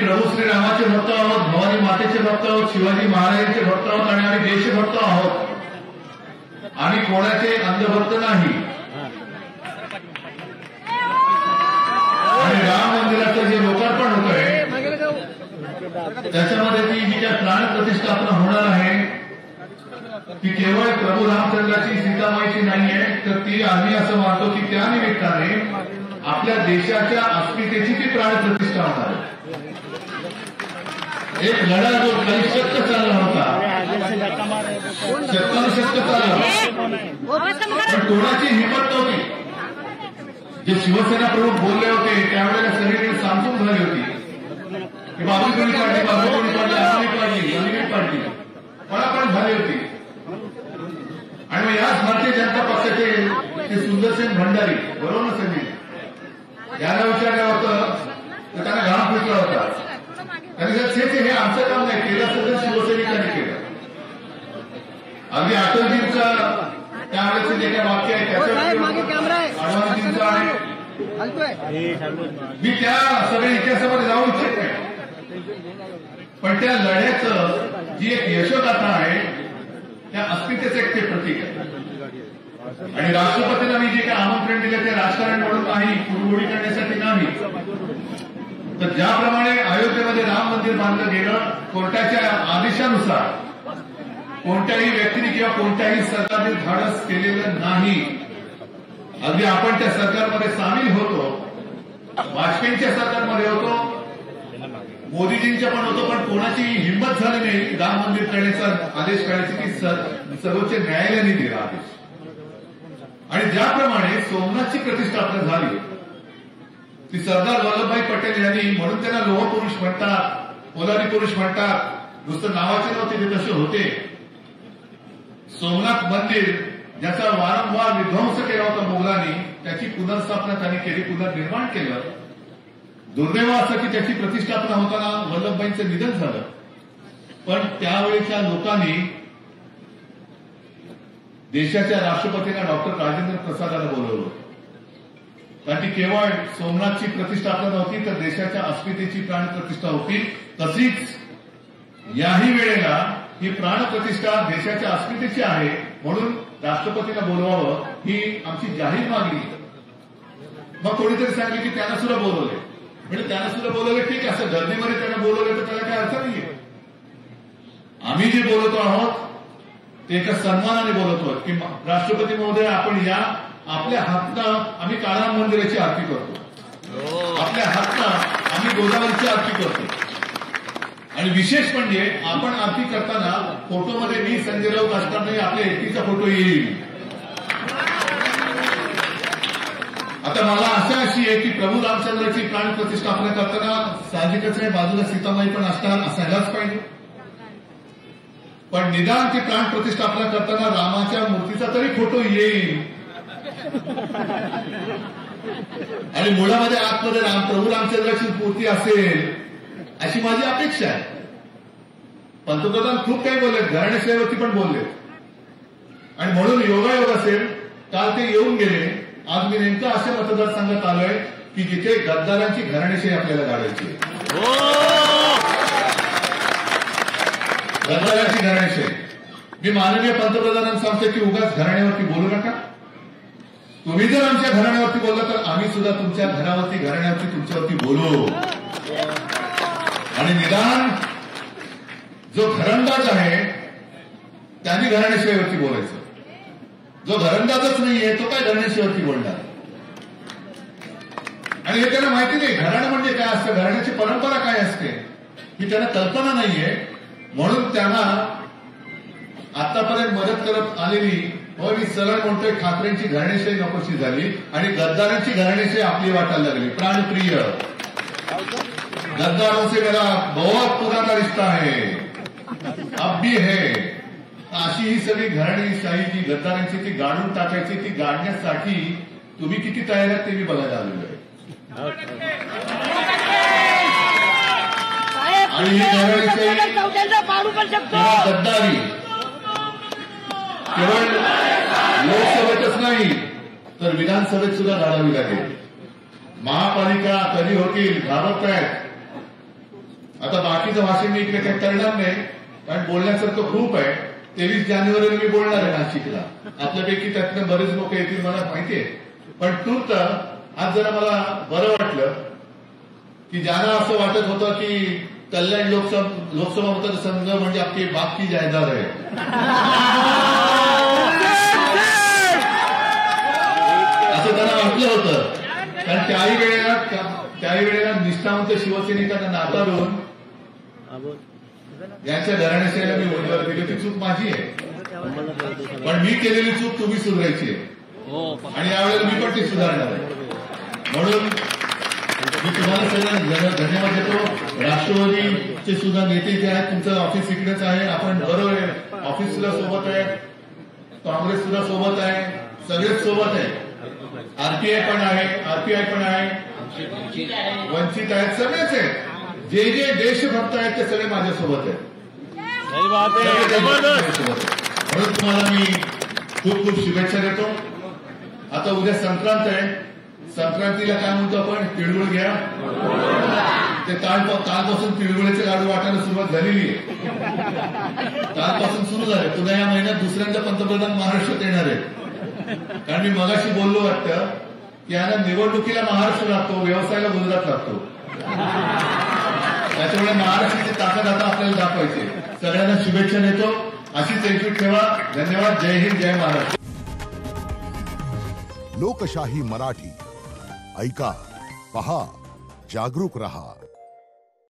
प्रभू श्रीरामाचे भक्त आहोत, भवानी मातेचे भक्त आहोत, शिवाजी महाराजांचे भक्त आहोत आणि आम्ही देशभक्त आहोत. आम्ही कोणाचे अंधभक्त नाही. आणि राम मंदिराचं जे लोकार्पण होत आहे त्याच्यामध्ये ती जी काय प्राण प्रतिष्ठापना होणार आहे ती केवळ प्रभू रामचंद्राची सीतामाईची नाहीये, तर ती आम्ही असं मानतो की त्या निमित्ताने आपल्या देशाच्या अस्मितेची ती प्राण प्रतिष्ठा होणार आहे. एक लढा जो काही शक्य चालला होता, शक्य चालला, पण कोणाची हिंमत नव्हती. जे शिवसेना प्रमुख बोलले होते त्यावेळेला सगळीकडे सामसूम झाली होती की बाबू कोणी पाडली, बाबू कोणी पाडली, आम्ही पाडली, आम्ही पाडली, पळापळ झाली होती. आणि मग याच भारतीय जनता पक्षाचे ते सुंदरसेन भंडारी, बरोबर ना सगळी, याला विचारलं होतं तर त्यांना घाम फुटला होता. त्यांनी सांगितलं हे आमचं काम नाही, केलं असं शिवसैनिकांनी केलं. अगदी अटलजींचं त्यावेळेचं जे काही वाक्य आहे त्याच्या अडवाणजींचं आहे, मी त्या सगळ्या इतिहासामध्ये जाऊ इच्छित नाही, पण त्या लढ्याचं जी एक यशोगाथा आहे त्या अस्मितेचं एक ते प्रतीक आहे. आणि राष्ट्रपतींना मी जे काही आमंत्रण दिले ते राजकारण म्हणून नाही, कुरघोडी करण्यासाठी नाही, तर ज्याप्रमाणे अयोध्येमध्ये राम मंदिर बांधलं गेलं कोर्टाच्या आदेशानुसार कोणत्याही व्यक्तीने किंवा कोणत्याही सरकारने धाडस केलेलं नाही. अगदी आपण त्या सरकारमध्ये सामील होतो, वाजपेयींच्या सरकारमध्ये होतो, मोदीजींच्या पण होतो, पण कोणाची हिंमत झाली नाही राम मंदिर करण्याचा आदेश काढायची की सर्वोच्च न्यायालयाने दिला आदेश. आणि ज्याप्रमाणे सोमनाथची प्रतिष्ठापना झाली ती सरदार वल्लभभाई पटेल यांनी, म्हणून त्यांना लोह पुरुष म्हणतात, पोलादी पुरुष म्हणतात, नुसतं नावाचे नव्हते ते तसे होते. सोमनाथ मंदिर ज्याचा वारंवार विध्वंस केला होता मोगलांनी, त्याची पुनर्स्थापना त्यांनी केली, पुनर्निर्माण केलं. दुर्दैव असं की त्याची प्रतिष्ठापना होताना वल्लभभाईंचं निधन झालं. पण त्यावेळेच्या लोकांनी देशाच्या राष्ट्रपतींना डॉक्टर राजेंद्र प्रसादाला बोलवलं, कारण ती केवळ सोमनाथची प्रतिष्ठापना नव्हती तर देशाच्या अस्मितेची प्राण प्रतिष्ठा होती. तशीच याही वेळेला ही प्राण प्रतिष्ठा देशाच्या अस्मितेची आहे, म्हणून राष्ट्रपतींना बोलवावं ही आमची जाहीर मागणी. मग कोणीतरी सांगितलं की त्यांना सुद्धा बोलवले, म्हणजे त्यांना सुद्धा बोलवले, ठीक आहे, असं गर्दीमध्ये त्यांना बोलवलं तर त्याला काय अर्थ नाहीये. आम्ही जे बोलतो आहोत ते एका सन्मानाने बोलतो की राष्ट्रपती महोदय आपण या, आपल्या हातनं आम्ही काळाराम मंदिराची आरती करतो, आपल्या हातनं आम्ही गोदावरीची आरती करतो. आणि विशेष म्हणजे आपण आरती करताना फोटोमध्ये मी संजय राऊत असतानाही आपल्या एकटीचा फोटो येईल. आता मला आशा अशी आहे की प्रभू रामचंद्राची प्राण प्रतिष्ठापना करताना साहजिकच आहे बाजूला सीतामाई पण असणार, असायलाच पाहिजे, पण निदान ती प्राण प्रतिष्ठापना करताना रामाच्या मूर्तीचा तरी फोटो येईल. आणि मुळामध्ये आतमध्ये प्रभू रामचंद्राची मूर्ती असेल अशी माझी अपेक्षा आहे. पंतप्रधान खूप काही बोलले, घराणेशाहीवरती पण बोलले, आणि म्हणून योगायोग असेल काल ते येऊन गेले. आज मी नेमकं अशा मतदारसंघात आलोय की जिथे गद्दारांची घराणेशाही आपल्याला काढायची, गद्दारांची घराणेशाही. मी माननीय पंतप्रधानांना सांगतो की उगाच घराण्यावरती बोलू नका. तुम्ही जर आमच्या घराण्यावरती बोलला तर आम्ही सुद्धा तुमच्या घरावरती, घराण्यावरती, तुमच्यावरती बोलू. आणि निदान जो घरंदाज आहे त्यांनी घराण्याशिवायवरती बोलायचं, जो घरंदाजच नाहीये तो काय घराण्याशिवायवरती बोलणार. आणि हे त्यांना माहिती नाही घराणं म्हणजे काय असतं, घराण्याची परंपरा काय असते ही त्यांना कल्पना नाहीये. म्हणून त्यांना आतापर्यंत मदत करत आलेली, मी सरळ म्हणतोय, ठाकरेंची घराणेशाही नकोशी झाली आणि गद्दारांची घराणेशाही आपली वाटायला लागली. प्राणप्रिय गद्दारों से मेरा बहुत पुराना रिश्ता है, अब भी है. अशी ही सगळी घराणेशाही जी गद्दारांची ती गाडून टाकायची, ती गाडण्यासाठी तुम्ही किती तयार आहात ते मी बघायला आलेलो आहे. आणि ही घराणेशाही गद्दारी केवळ लोकसभेतच नाही तर विधानसभेत सुद्धा लढावी लागेल. महापालिका कधी होतील घाबरत आहेत, आता बाकीचं भाषण मी इकडे काही करणार नाही, कारण बोलण्यासारखं खूप आहे. 23 जानेवारीला मी बोलणार आहे नाशिकला. आपल्यापैकी त्यातनं बरेच लोक येतील मला माहितीये. पण तूर्त आज जरा मला बरं वाटलं की ज्यांना असं वाटत होतं की कल्याण लोकसभा मतदारसंघ म्हणजे आपली बाकी जायदाद आहे, असं त्यांना वाटलं होतं. कारण त्याही वेळेला निष्ठावंत शिवसैनिकांना नाकारून यांच्या घराण्याशिवाय मी उमेदवार दिली. ती चूक माझी आहे, पण मी केलेली चूक तुम्ही सुधारायची आहे आणि यावेळेला मी पण ती सुधारणार आहे. म्हणून मी तुम्हाला सगळ्यांना धन्यवाद देतो. राष्ट्रवादीचे सुद्धा नेते जे आहेत, तुमचं ऑफिस इकडेच आहे, आपण बरोबर ऑफिस सुद्धा सोबत आहे, काँग्रेस सुद्धा सोबत आहे, सगळेच सोबत आहे. आरपीआय पण आहे, वंचित आहेत, सगळेच आहेत. जे जे देशभक्त आहेत ते सगळे माझ्यासोबत आहेत. म्हणून तुम्हाला मी खूप खूप शुभेच्छा देतो. आता उद्या संक्रांत आहे. संक्रांतीला काय म्हणतो आपण, तिळगुळ घ्या. ते कालपासून तिळगुळाचे लाडू वाटायला सुरुवात झालेली आहे. कालपासून सुरू झाले. पुन्हा या महिन्यात दुसऱ्यांदा पंतप्रधान महाराष्ट्रात येणार आहे. कारण मी मगाशी बोललो वाटतं की यांना निवडणुकीला महाराष्ट्र लागतो, व्यवसायाला गुजरात लागतो. त्याच्यामुळे महाराष्ट्राची ताकद आता आपल्याला दाखवायची. सगळ्यांना शुभेच्छा देतो. अशीच एकजूट ठेवा. धन्यवाद. जय हिंद, जय महाराष्ट्र. लोकशाही मराठी ऐका, पहा, जागरूक रहा.